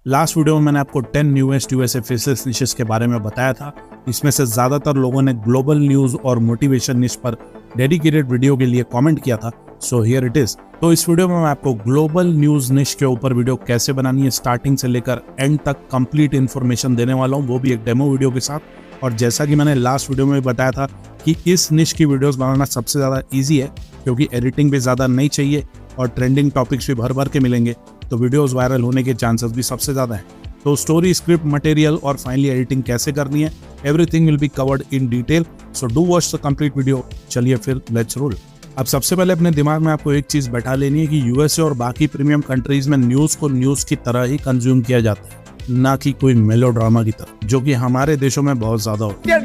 Last video में मैंने आपको 10 न्यूएस्ट यूएस फेसलेस निशेस के बारे में बताया था। इसमें से ज़्यादातर लोगों ने ग्लोबल न्यूज़ और मोटिवेशन निश पर डेडिकेटेड वीडियो के लिए कमेंट किया था। So here it is. तो इस वीडियो में मैं आपको ग्लोबल न्यूज़ निश के ऊपर वीडियो कैसे बनानी है स्टार्टिंग से लेकर एंड तक कंप्लीट इन्फॉर्मेशन देने वाला हूँ, वो भी एक डेमो वीडियो के साथ। और जैसा कि मैंने लास्ट वीडियो में बताया था कि इस निश की वीडियोस बनाना सबसे ज़्यादा ईजी है, क्योंकि एडिटिंग भी ज़्यादा नहीं चाहिए और ट्रेंडिंग टॉपिक्स भी भर भर के मिलेंगे, तो वीडियोस वायरल होने के चांसेस भी सबसे ज़्यादा हैं। तो स्टोरी, स्क्रिप्ट, मटेरियल और फाइनली एडिटिंग कैसे करनी है, everything will be covered in detail. So do watch the complete video. चलिए फिर लेट्स रोल। अब सबसे पहले अपने दिमाग में आपको एक चीज़ बैठा लेनी है कि यूएसए और बाकी प्रीमियम कंट्रीज में न्यूज़ को न्यूज़ की तरह ही कंज्यूम किया जाता है, ना कि कोई मेलोड्रामा की तरह, जो कि हमारे देशों में बहुत ज्यादा होता है।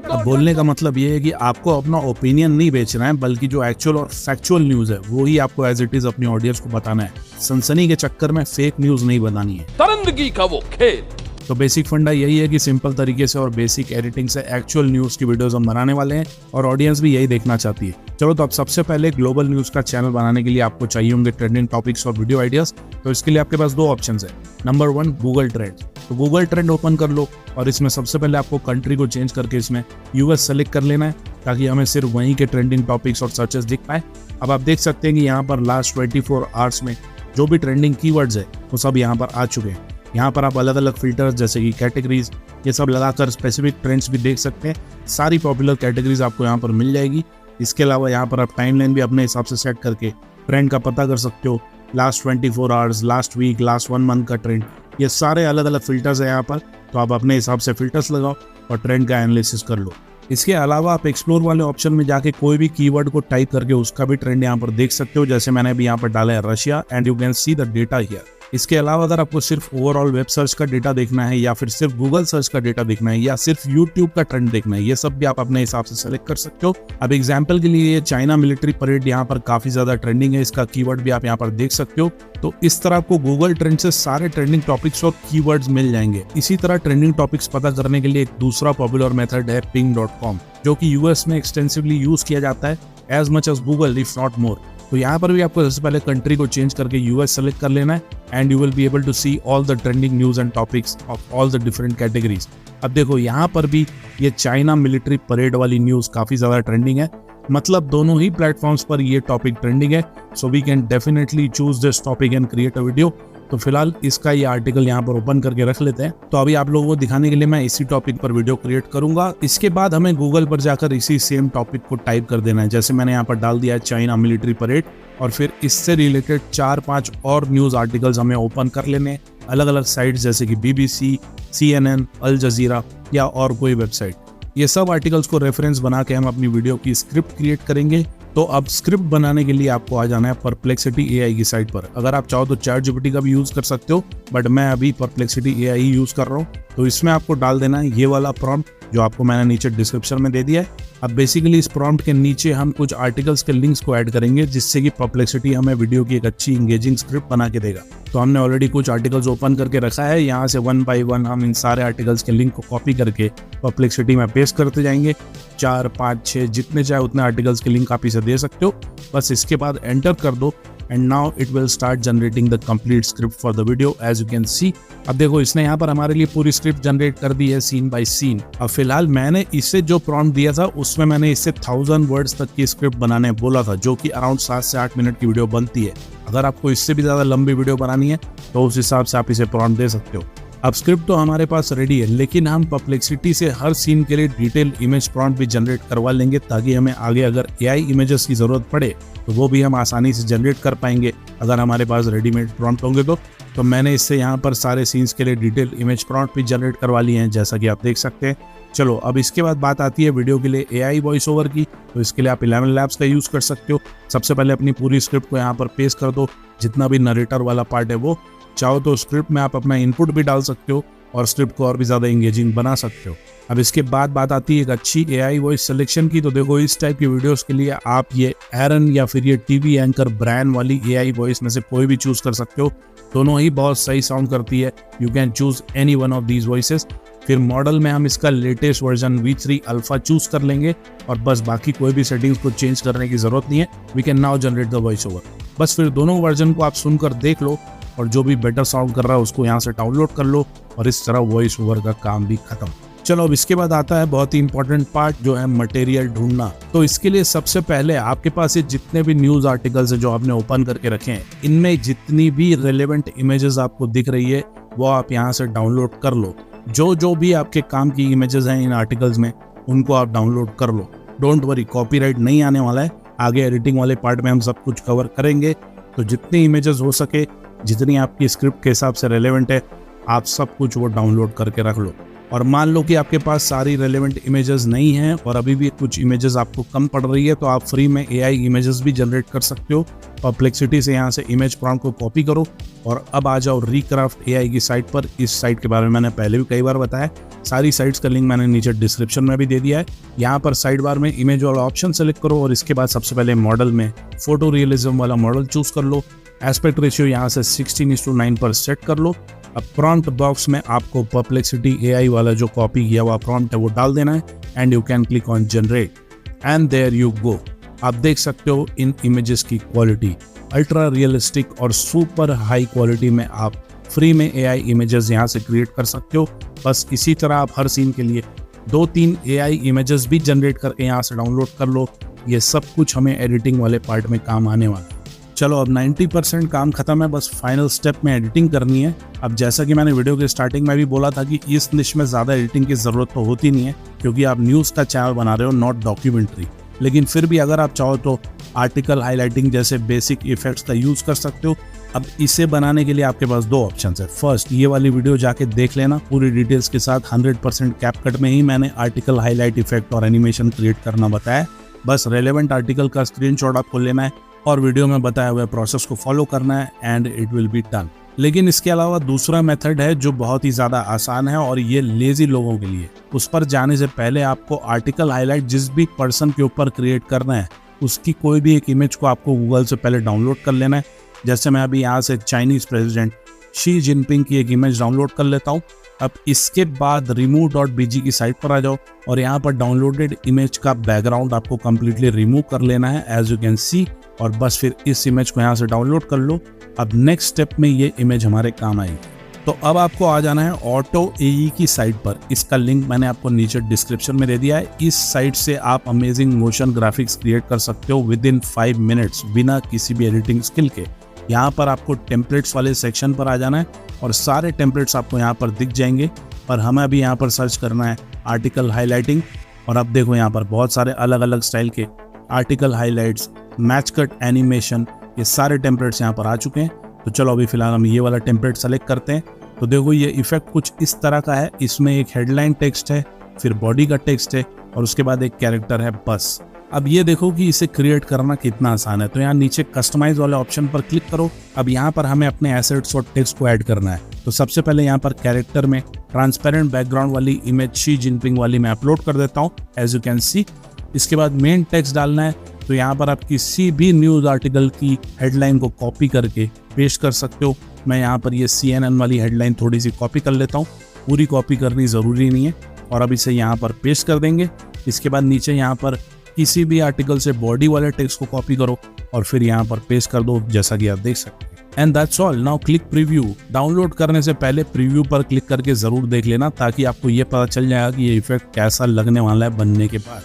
अब बोलने का मतलब ये है कि आपको अपना ओपिनियन नहीं बेचना है, बल्कि जो एक्चुअल और फैक्चुअल न्यूज़ है वो ही आपको एज इट इज अपनी ऑडियंस को बताना है। सनसनी के चक्कर में फेक न्यूज़ नहीं बनानी है। तरंदगी का वो खेल। तो बेसिक फंडा यही है कि सिंपल तरीके से और बेसिक एडिटिंग से एक्चुअल न्यूज़ की वीडियोस हम बनाने वाले हैं और ऑडियंस भी यही देखना चाहती है। चलो, तो अब सबसे पहले ग्लोबल न्यूज़ का चैनल बनाने के लिए आपको चाहिए होंगे ट्रेंडिंग टॉपिक्स और वीडियो आइडियाज। तो इसके लिए आपके पास दो ऑप्शन है। Number 1, Google trend. तो गूगल ट्रेंड ओपन कर लो और इसमें सबसे पहले आपको कंट्री को चेंज करके इसमें यूएस सेलेक्ट कर लेना है, ताकि हमें सिर्फ वहीं के ट्रेंडिंग टॉपिक्स और सर्चेस दिख पाए। अब आप देख सकते हैं कि यहाँ पर लास्ट 24 आवर्स में जो भी ट्रेंडिंग कीवर्ड्स है वो सब यहाँ पर आ चुके हैं। यहाँ पर आप अलग अलग फिल्टर्स जैसे कि कैटेगरीज, ये सब लगाकर स्पेसिफिक ट्रेंड्स भी देख सकते हैं। सारी पॉपुलर कैटेगरीज आपको यहाँ पर मिल जाएगी। इसके अलावा यहाँ पर आप टाइमलाइन भी अपने हिसाब से सेट करके ट्रेंड का पता कर सकते हो। Last 24 hours, last week, last 1 month का ट्रेंड, ये सारे अलग अलग फिल्टर्स है यहाँ पर। तो आप अपने हिसाब से फिल्टर्स लगाओ और ट्रेंड का एनालिसिस कर लो। इसके अलावा आप एक्सप्लोर वाले ऑप्शन में जाके कोई भी कीवर्ड को टाइप करके उसका भी ट्रेंड यहाँ पर देख सकते हो। जैसे मैंने अभी यहाँ पर डाला है Russia, and you can see the data here. इसके अलावा अगर आपको सिर्फ ओवरऑल वेब सर्च का डेटा देखना है, या फिर सिर्फ गूगल सर्च का डेटा देखना है, या सिर्फ यूट्यूब का ट्रेंड देखना है, ये सब भी आप अपने हिसाब से सेलेक्ट कर सकते हो। अब एग्जांपल के लिए चाइना मिलिट्री परेड यहाँ पर काफी ज्यादा ट्रेंडिंग है, इसका कीवर्ड भी आप यहाँ पर देख सकते हो। तो इस तरह आपको गूगल ट्रेंड से सारे ट्रेंडिंग टॉपिक्स और कीवर्ड्स मिल जाएंगे। इसी तरह ट्रेंडिंग टॉपिक्स पता करने के लिए एक दूसरा पॉपुलर मेथड है ping.com, जो कि यूएस में एक्सटेंसिवली यूज किया जाता है, as much as Google if not more. तो यहाँ पर भी आपको सबसे पहले कंट्री को चेंज करके यूएस सेलेक्ट कर लेना है, and you will be able to see all the trending news and topics of all the different categories. अब देखो, यहाँ पर भी ये चाइना मिलिट्री परेड वाली न्यूज काफी ज्यादा ट्रेंडिंग है, मतलब दोनों ही प्लेटफॉर्म्स पर ये टॉपिक ट्रेंडिंग है। So we can definitely choose this topic and create a video. तो फिलहाल इसका ये आर्टिकल यहाँ पर ओपन करके रख लेते हैं। तो अभी आप लोगों को दिखाने के लिए मैं इसी टॉपिक पर वीडियो क्रिएट करूंगा। इसके बाद हमें गूगल पर जाकर इसी सेम टॉपिक को टाइप कर देना है। जैसे मैंने यहाँ पर डाल दिया है चाइना मिलिट्री परेड, और फिर इससे रिलेटेड 4-5 और न्यूज आर्टिकल्स हमें ओपन कर लेने, अलग अलग साइट्स जैसे कि BBC, CNN, अल जजीरा या और कोई वेबसाइट। ये सब आर्टिकल्स को रेफरेंस बना के हम अपनी वीडियो की स्क्रिप्ट क्रिएट करेंगे। तो अब स्क्रिप्ट बनाने के लिए आपको आ जाना है परप्लेक्सिटी AI की साइट पर। अगर आप चाहो तो ChatGPT का भी यूज कर सकते हो, बट मैं अभी परप्लेक्सिटी AI ही यूज कर रहा हूँ। तो इसमें आपको डाल देना है ये वाला प्रॉम्प्ट, जो आपको मैंने नीचे डिस्क्रिप्शन में दे दिया है। अब बेसिकली इस प्रॉम्प्ट के नीचे हम कुछ आर्टिकल्स के लिंक्स को ऐड करेंगे, जिससे कि परप्लेक्सिटी हमें वीडियो की एक अच्छी इंगेजिंग स्क्रिप्ट बना के देगा। तो हमने ऑलरेडी कुछ आर्टिकल्स ओपन करके रखा है। यहाँ से 1 by 1 हम इन सारे आर्टिकल्स के लिंक को कॉपी करके परप्लेक्सिटी में पेस्ट करते जाएंगे। 4, 5, 6 जितने चाहे उतने आर्टिकल्स के लिंक आप इसे दे सकते हो। बस इसके बाद एंटर कर दो, and now it will start generating the complete script for the video, as you can see. अब देखो, इसने यहाँ पर हमारे लिए पूरी स्क्रिप्ट जनरेट कर दी है सीन बाय सीन। अब फिलहाल मैंने इसे जो प्रॉम्प्ट दिया था उसमें मैंने इससे 1000 वर्ड्स तक की स्क्रिप्ट बनाने बोला था, जो कि अराउंड 7 से 8 मिनट की वीडियो बनती है। अगर आपको इससे भी ज्यादा लंबी वीडियो बनानी है तो उस हिसाब से आप इसे प्रॉम्प्ट दे सकते हो। अब स्क्रिप्ट तो हमारे पास रेडी है, लेकिन हम परप्लेक्सिटी से हर सीन के लिए डिटेल इमेज प्रॉम्प्ट भी जनरेट करवा लेंगे, ताकि हमें आगे अगर AI इमेजेस की जरूरत पड़े तो वो भी हम आसानी से जनरेट कर पाएंगे, अगर हमारे पास रेडीमेड प्रॉम्प्ट होंगे तो मैंने इससे यहाँ पर सारे सीन्स के लिए डिटेल इमेज प्रॉम्प्ट भी जनरेट करवा लिए हैं, जैसा कि आप देख सकते हैं। चलो, अब इसके बाद बात आती है वीडियो के लिए AI वॉइस ओवर की। तो इसके लिए आप 11 Labs का यूज कर सकते हो। सबसे पहले अपनी पूरी स्क्रिप्ट को यहाँ पर पेस्ट कर दो, जितना भी नरेटर वाला पार्ट है वो। चाहो तो स्क्रिप्ट में आप अपना इनपुट भी डाल सकते हो और स्क्रिप्ट को और भी ज्यादा इंगेजिंग बना सकते हो। अब इसके बाद बात आती है एक अच्छी AI वॉइस सिलेक्शन की। तो देखो, इस टाइप की वीडियोस के लिए आप ये एरन या फिर ये टीवी एंकर ब्रांड वाली AI वॉइस में से कोई भी चूज कर सकते हो। दोनों ही बहुत सही साउंड करती है। You can choose any one of these voices. फिर मॉडल में हम इसका latest version V3 alpha choose कर लेंगे, और बस बाकी कोई भी सेटिंग्स को चेंज करने की जरूरत नहीं है। We can now generate the voice over. बस फिर दोनों वर्जन को आप सुनकर देख लो और जो भी बेटर साउंड कर रहा है उसको यहाँ से डाउनलोड कर लो और इस तरह वॉइस ओवर का काम भी खत्म। चलो अब इसके बाद आता है बहुत ही इंपॉर्टेंट पार्ट, जो है मटेरियल ढूंढना। तो इसके लिए सबसे पहले आपके पास ये जितने भी न्यूज आर्टिकल्स है जो आपने ओपन करके रखे हैं, इनमें जितनी भी रेलेवेंट इमेजेस आपको दिख रही है वो आप यहाँ से डाउनलोड कर लो। जो भी आपके काम की इमेजेस हैं इन आर्टिकल्स में उनको आप डाउनलोड कर लो। डोंट वरी, कॉपीराइट नहीं आने वाला है, आगे एडिटिंग वाले पार्ट में हम सब कुछ कवर करेंगे। तो जितनी इमेजेस हो सके, जितनी आपकी स्क्रिप्ट के हिसाब से रेलेवेंट है, आप सब कुछ वो डाउनलोड करके रख लो। और मान लो कि आपके पास सारी रेलेवेंट इमेजेस नहीं हैं और अभी भी कुछ इमेजेस आपको कम पड़ रही है, तो आप फ्री में AI इमेजेस भी जनरेट कर सकते हो। परप्लेक्सिटी से यहाँ से इमेज प्रॉम्प्ट को कॉपी करो और अब आ जाओ रिक्राफ्ट AI की साइट पर। इस साइट के बारे में मैंने पहले भी कई बार बताया, सारी साइट्स का लिंक मैंने नीचे डिस्क्रिप्शन में भी दे दिया है। यहाँ पर साइड बार में इमेज वाला ऑप्शन सेलेक्ट करो और इसके बाद सबसे पहले मॉडल में फोटो रियलिज्म वाला मॉडल चूज कर लो। एस्पेक्ट रेशियो यहाँ से 16:9 पर सेट कर लो। अब प्रॉम्प्ट बॉक्स में आपको परप्लेक्सिटी AI वाला जो कॉपी किया हुआ प्रॉम्प्ट है वो डाल देना है and you can click on generate and there you go. आप देख सकते हो इन इमेजेस की क्वालिटी अल्ट्रा रियलिस्टिक और सुपर हाई क्वालिटी में आप फ्री में AI इमेजेस यहाँ से क्रिएट कर सकते हो। बस इसी तरह आप हर सीन के लिए 2-3 AI इमेजेस भी जनरेट करके यहाँ से डाउनलोड कर लो। ये सब कुछ हमें एडिटिंग वाले पार्ट में काम आने वाला है। चलो अब 90% काम खत्म है, बस फाइनल स्टेप में एडिटिंग करनी है। अब जैसा कि मैंने वीडियो के स्टार्टिंग में भी बोला था कि इस निश में ज़्यादा एडिटिंग की ज़रूरत तो होती नहीं है क्योंकि आप न्यूज़ का चैनल बना रहे हो, नॉट डॉक्यूमेंट्री। लेकिन फिर भी अगर आप चाहो तो आर्टिकल हाईलाइटिंग जैसे बेसिक इफेक्ट्स का यूज़ कर सकते हो। अब इसे बनाने के लिए आपके पास 2 ऑप्शन है। फर्स्ट, ये वाली वीडियो जाके देख लेना पूरी डिटेल्स के साथ। 100% कैपकट में ही मैंने आर्टिकल हाईलाइट इफेक्ट और एनिमेशन क्रिएट करना बताया। बस रेलेवेंट आर्टिकल का स्क्रीनशॉट आपको लेना है और वीडियो में बताया हुए प्रोसेस को फॉलो करना है and it will be done. लेकिन इसके अलावा दूसरा मेथड है जो बहुत ही ज़्यादा आसान है और ये लेजी लोगों के लिए। उस पर जाने से पहले आपको आर्टिकल हाईलाइट जिस भी पर्सन के ऊपर क्रिएट करना है उसकी कोई भी एक इमेज को आपको गूगल से पहले डाउनलोड कर लेना है। जैसे मैं अभी यहाँ से चाइनीज़ प्रेसिडेंट शी जिनपिंग की एक इमेज डाउनलोड कर लेता हूँ। अब इसके बाद remove.bg की साइट पर आ जाओ और यहाँ पर डाउनलोडेड इमेज का बैकग्राउंड आपको कम्प्लीटली रिमूव कर लेना है एज यू कैन सी, और बस फिर इस इमेज को यहाँ से डाउनलोड कर लो। अब नेक्स्ट स्टेप में ये इमेज हमारे काम आएगी। तो अब आपको आ जाना है ऑटो AE की साइट पर। इसका लिंक मैंने आपको नीचे डिस्क्रिप्शन में दे दिया है। इस साइट से आप अमेजिंग मोशन ग्राफिक्स क्रिएट कर सकते हो विद इन 5 मिनट्स बिना किसी भी एडिटिंग स्किल के। यहाँ पर आपको टेम्पलेट्स वाले सेक्शन पर आ जाना है और सारे टेम्पलेट्स आपको यहाँ पर दिख जाएंगे। पर हमें अभी यहाँ पर सर्च करना है आर्टिकल हाईलाइटिंग, और अब देखो यहाँ पर बहुत सारे अलग अलग स्टाइल के article highlights, match cut animation, ये सारे टेम्पलेट्स यहाँ पर आ चुके हैं। तो चलो अभी फिलहाल हम ये वाला टेम्पलेट सेलेक्ट करते हैं। तो देखो ये इफेक्ट कुछ इस तरह का है। इसमें एक हेडलाइन टेक्स्ट है, फिर बॉडी का टेक्स्ट है और उसके बाद एक कैरेक्टर है बस। अब ये देखो कि इसे क्रिएट करना कितना आसान है। तो यहाँ नीचे कस्टमाइज वाले ऑप्शन पर क्लिक करो। अब यहाँ पर हमें अपने एसेट्स और टेक्स्ट को ऐड करना है। तो सबसे पहले यहाँ पर कैरेक्टर में ट्रांसपेरेंट बैकग्राउंड वाली इमेज शी जिनपिंग वाली मैं अपलोड कर देता हूँ एज यू कैन सी। इसके बाद मेन टेक्स्ट डालना है। तो यहाँ पर आप किसी भी न्यूज़ आर्टिकल की हेडलाइन को कॉपी करके पेस्ट कर सकते हो। मैं यहाँ पर ये CNN वाली हेडलाइन थोड़ी सी कॉपी कर लेता हूँ, पूरी कॉपी करनी ज़रूरी नहीं है, और अब इसे यहाँ पर पेस्ट कर देंगे। इसके बाद नीचे यहाँ पर किसी भी आर्टिकल से बॉडी वाले टेक्स्ट को कॉपी करो और फिर यहाँ पर पेस्ट कर दो, जैसा कि आप देख सकते हैं। And that's all. Now click preview. Download करने से पहले प्रीव्यू पर क्लिक करके ज़रूर देख लेना ताकि आपको ये पता चल जाएगा कि ये इफेक्ट कैसा लगने वाला है बनने के बाद।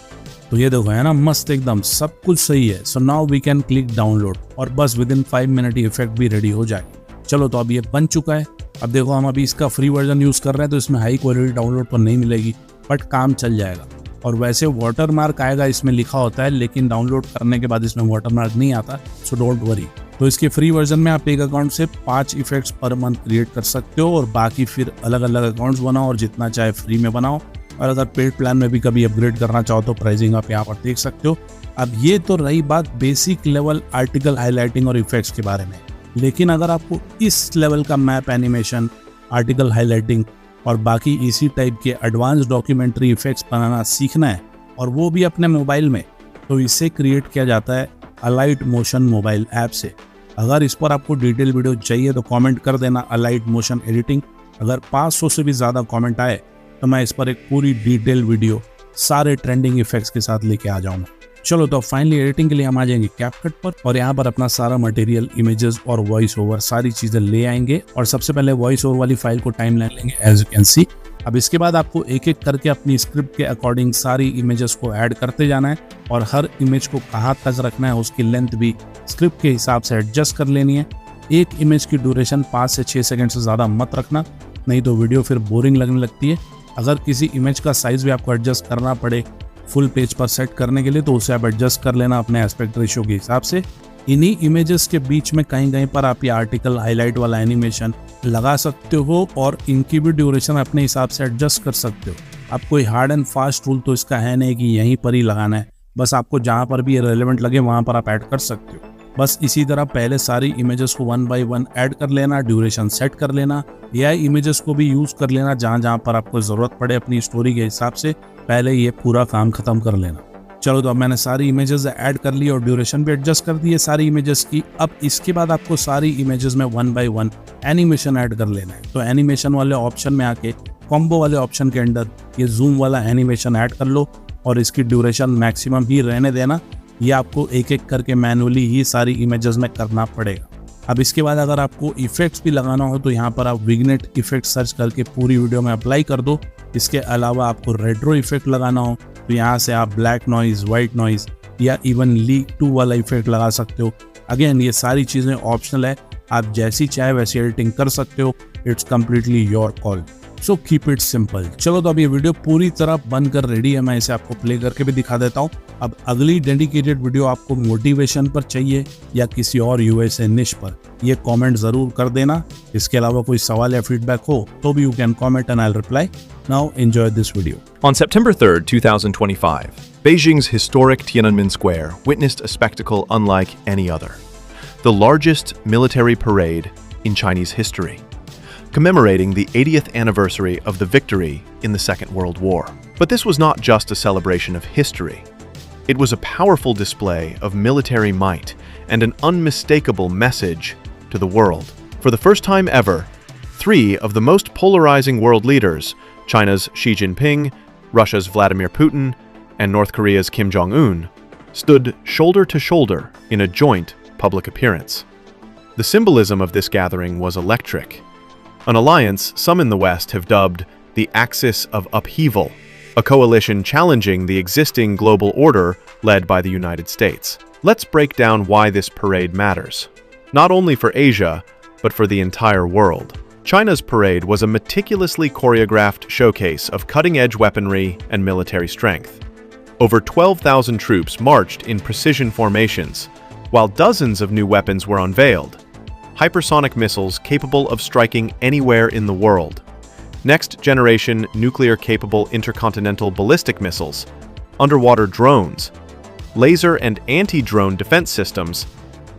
तो ये देखो है ना, मस्त एकदम सब कुछ सही है। So now we can click download और बस विद इन 5 मिनट इफेक्ट भी रेडी हो जाएगा। चलो तो अब ये बन चुका है। अब देखो हम अभी इसका फ्री वर्जन यूज़ कर रहे हैं तो इसमें हाई क्वालिटी डाउनलोड पर नहीं मिलेगी, बट काम चल जाएगा। और वैसे वाटर मार्क आएगा इसमें लिखा होता है, लेकिन डाउनलोड करने के बाद इसमें वाटर मार्क नहीं आता, सो डोंट वरी। तो इसके फ्री वर्जन में आप एक अकाउंट से 5 इफेक्ट्स पर मंथ क्रिएट कर सकते हो और बाकी फिर अलग अलग अकाउंट्स बनाओ और जितना चाहे फ्री में बनाओ। और अगर पेड प्लान में भी कभी अपग्रेड करना चाहो तो प्राइसिंग आप यहाँ पर देख सकते हो। अब ये तो रही बात बेसिक लेवल आर्टिकल हाईलाइटिंग और इफेक्ट्स के बारे में, लेकिन अगर आपको इस लेवल का मैप एनिमेशन, आर्टिकल हाईलाइटिंग और बाकी इसी टाइप के एडवांस डॉक्यूमेंट्री इफेक्ट्स बनाना सीखना है और वो भी अपने मोबाइल में, तो इसे क्रिएट किया जाता है अलाइट मोशन मोबाइल ऐप से। अगर इस पर आपको डिटेल वीडियो चाहिए तो कमेंट कर देना अलाइट मोशन एडिटिंग। अगर 500 से भी ज़्यादा कमेंट आए तो मैं इस पर एक पूरी डिटेल वीडियो सारे ट्रेंडिंग इफेक्ट्स के साथ लेके आ जाऊँगा। चलो तो फाइनली एडिटिंग के लिए हम आ जाएंगे कैपकट पर और यहाँ पर अपना सारा मटेरियल, इमेजेस और वॉइस ओवर सारी चीजें ले आएंगे। और सबसे पहले वॉइस ओवर वाली फाइल को टाइमलाइन लेंगे एज यू कैन सी। अब इसके बाद आपको एक एक करके अपनी स्क्रिप्ट के अकॉर्डिंग सारी इमेजेस को ऐड करते जाना है और हर इमेज को कहाँ तक रखना है उसकी लेंथ भी स्क्रिप्ट के हिसाब से एडजस्ट कर लेनी है। एक इमेज की ड्यूरेशन 5 से 6 सेकंड से ज़्यादा मत रखना, नहीं तो वीडियो फिर बोरिंग लगने लगती है। अगर किसी इमेज का साइज भी आपको एडजस्ट करना पड़े फुल पेज पर सेट करने के लिए तो उसे आप एडजस्ट कर लेना अपने एस्पेक्ट रेशियो के हिसाब से। इन्हीं इमेजेस के बीच में कहीं कहीं पर आप ये आर्टिकल हाईलाइट वाला एनिमेशन लगा सकते हो और इनकी भी ड्यूरेशन अपने हिसाब से एडजस्ट कर सकते हो। अब कोई हार्ड एंड फास्ट रूल तो इसका है नहीं कि यहीं पर ही लगाना है, बस आपको जहाँ पर भी ये रेलेवेंट लगे वहाँ पर आप ऐड कर सकते हो। बस इसी तरह पहले सारी इमेजेस को 1 बाय 1 ऐड कर लेना, ड्यूरेशन सेट कर लेना। एआई इमेजेस को भी यूज कर लेना जहाँ जहाँ पर आपको ज़रूरत पड़े अपनी स्टोरी के हिसाब से, पहले ये पूरा काम खत्म कर लेना। चलो तो अब मैंने सारी इमेजेस ऐड कर ली और ड्यूरेशन भी एडजस्ट कर दी है सारी इमेजेस की। अब इसके बाद आपको सारी इमेजेस में 1 बाय 1 एनिमेशन ऐड कर लेना है। तो एनिमेशन वाले ऑप्शन में आके कॉम्बो वाले ऑप्शन के अंदर ये जूम वाला एनिमेशन ऐड कर लो और इसकी ड्यूरेशन मैक्सिमम ही रहने देना। ये आपको एक एक करके मैनुअली ही सारी इमेजेस में करना पड़ेगा। अब इसके बाद अगर आपको इफेक्ट्स भी लगाना हो तो यहाँ पर आप विग्नेट इफेक्ट सर्च करके पूरी वीडियो में अप्लाई कर दो। इसके अलावा आपको रेट्रो इफेक्ट लगाना हो तो यहाँ से आप ब्लैक नॉइज, वाइट नॉइज या इवन लीक 2 वाला इफेक्ट लगा सकते हो। अगेन ये सारी चीज़ें ऑप्शनल है, आप जैसी चाहे वैसी एडिटिंग कर सकते हो। It's completely your call, so keep it simple. चलो तो अब ये वीडियो पूरी तरह बनकर रेडी है, मैं इसे आपको प्ले करके भी दिखा देता हूँ। अब अगली डेडिकेटेड वीडियो आपको मोटिवेशन पर चाहिए या किसी और यूएसए निश पर, ये कमेंट जरूर कर देना। इसके अलावा कोई सवाल या फीडबैक हो तो भी you can comment and I will reply. Now enjoy this video. On September 3rd, 2025, Beijing's historic Tiananmen Square witnessed a spectacle unlike any other. The largest military parade in Chinese history, commemorating the 80th anniversary of the victory in the Second World War. But this was not just a celebration of history. It was a powerful display of military might and an unmistakable message to the world. For the first time ever, 3 of the most polarizing world leaders, China's Xi Jinping, Russia's Vladimir Putin, and North Korea's Kim Jong-un, stood shoulder to shoulder in a joint public appearance. The symbolism of this gathering was electric. An alliance some in the West have dubbed the Axis of Upheaval, a coalition challenging the existing global order led by the United States. Let's break down why this parade matters, not only for Asia, but for the entire world. China's parade was a meticulously choreographed showcase of cutting-edge weaponry and military strength. Over 12,000 troops marched in precision formations, while dozens of new weapons were unveiled. Hypersonic missiles capable of striking anywhere in the world, next-generation nuclear-capable intercontinental ballistic missiles, underwater drones, laser and anti-drone defense systems,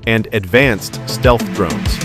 and advanced stealth drones.